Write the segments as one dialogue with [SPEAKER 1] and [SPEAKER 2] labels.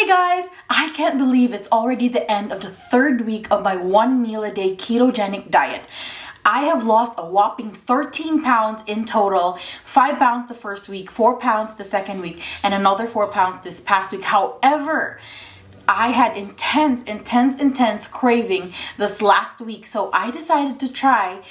[SPEAKER 1] Guys, I can't believe it's already the end of the third week of my 1 meal a day ketogenic diet. I have lost a whopping 13 pounds in total, 5 pounds the first week, 4 pounds the second week, and another 4 pounds this past week. However, I had intense craving this last week, so I decided to try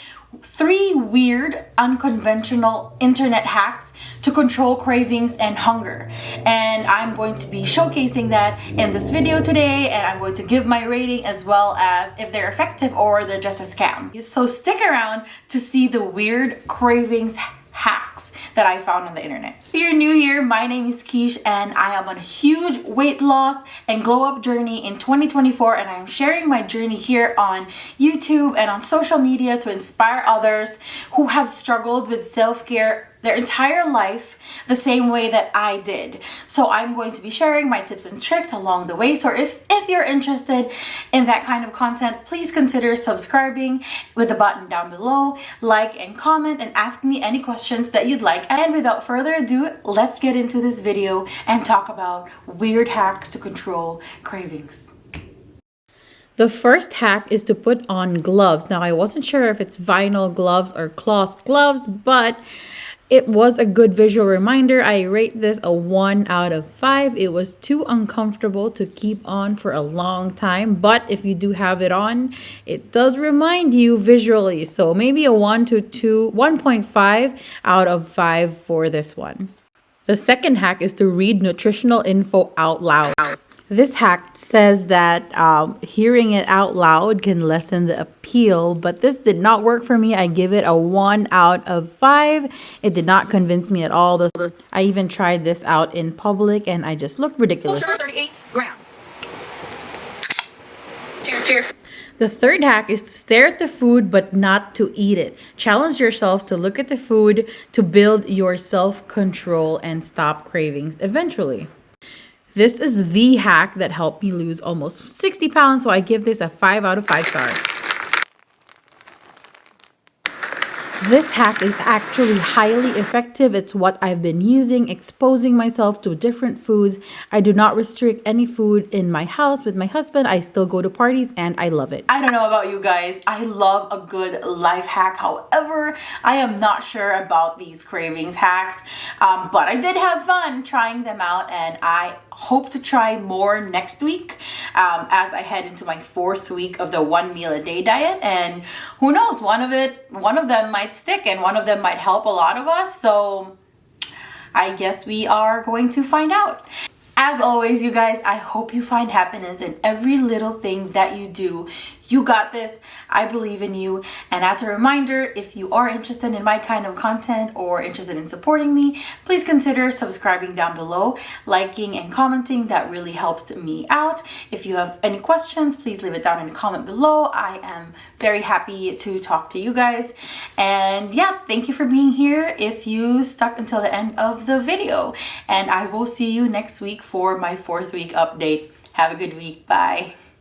[SPEAKER 1] 3 weird, unconventional internet hacks to control cravings and hunger. And I'm going to be showcasing that in this video today, and I'm going to give my rating as well as if they're effective or they're just a scam. So stick around to see the weird cravings hacks that I found on the internet. If you're new here, my name is Keish and I am on a huge weight loss and glow up journey in 2024, and I'm sharing my journey here on YouTube and on social media to inspire others who have struggled with self-care their entire life the same way that I did. So I'm going to be sharing my tips and tricks along the way. So if you're interested in that kind of content, please consider subscribing with the button down below, like and comment, and ask me any questions that you'd like. And without further ado, let's get into this video and talk about weird hacks to control cravings.
[SPEAKER 2] The first hack is to put on gloves. Now, I wasn't sure if it's vinyl gloves or cloth gloves, but it was a good visual reminder. I rate this a 1 out of 5. It was too uncomfortable to keep on for a long time, but if you do have it on, it does remind you visually. So maybe a 1.5 out of 5 for this one. The second hack is to read nutritional info out loud. This hack says that hearing it out loud can lessen the appeal, but this did not work for me. I give it a 1 out of 5. It did not convince me at all. I even tried this out in public and I just looked ridiculous.
[SPEAKER 1] 38 grams. Cheers.
[SPEAKER 2] The third hack is to stare at the food but not to eat it. Challenge yourself to look at the food to build your self-control and stop cravings eventually. This is the hack that helped me lose almost 60 pounds, so I give this a 5 out of 5 stars. This hack is actually highly effective. It's what I've been using, exposing myself to different foods. I do not restrict any food in my house with my husband. I still go to parties and I love it.
[SPEAKER 1] I don't know about you guys. I love a good life hack. However, I am not sure about these cravings hacks, but I did have fun trying them out, and I hope to try more next week as I head into my 4th week of the 1 meal a day diet. And who knows, one of them might stick and one of them might help a lot of us. So I guess we are going to find out. As always, you guys, I hope you find happiness in every little thing that you do. You got this. I believe in you. And as a reminder, if you are interested in my kind of content or interested in supporting me, please consider subscribing down below, liking and commenting. That really helps me out. If you have any questions, please leave it down in the comment below. I am very happy to talk to you guys. And yeah, thank you for being here if you stuck until the end of the video. And I will see you next week for my 4th week update. Have a good week. Bye.